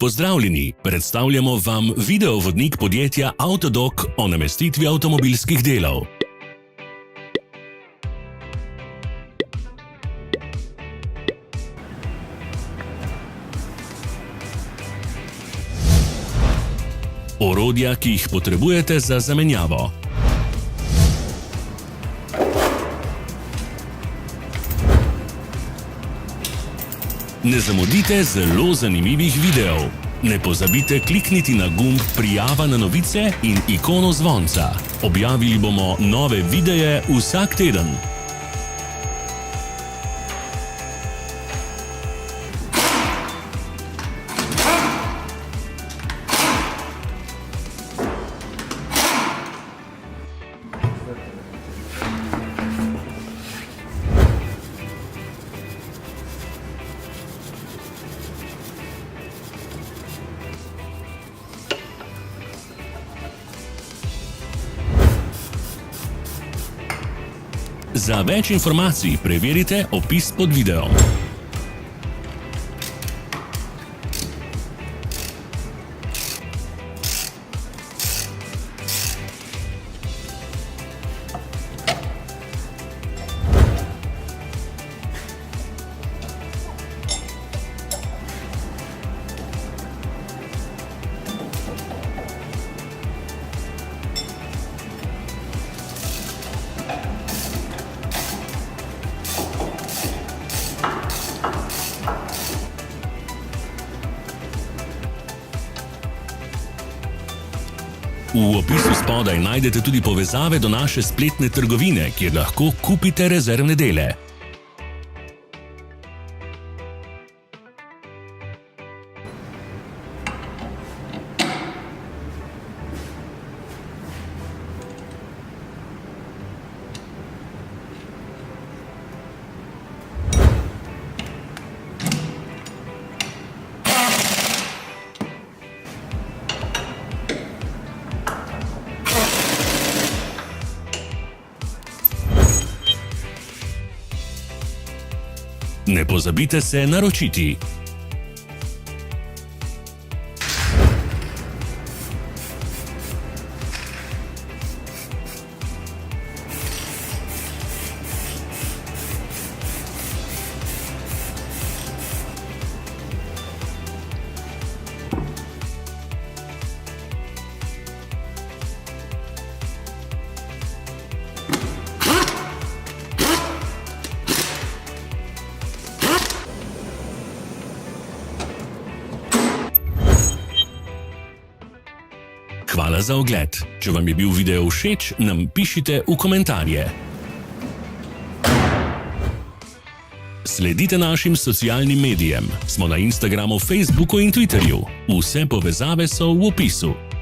Pozdravljeni, predstavljamo vam videovodnik podjetja Avtodok o namestitvi avtomobilskih delov. Orodja, ki jih potrebujete za zamenjavo. Ne zamudite zelo zanimivih videov. Ne pozabite klikniti na gumb Prijava na novice in ikono zvonca. Objavili bomo nove videe vsak teden. Za več informacij preverite opis pod videom. V opisu spodaj najdete tudi povezave do naše spletne trgovine, kjer lahko kupite rezervne dele. Ne pozabite se naročiti. Hvala za ogled. Če vam je bil video všeč, nam pišite v komentarje. Sledite našim socialnim medijem. Smo na Instagramu, Facebooku in Twitterju. Vse povezave so v opisu.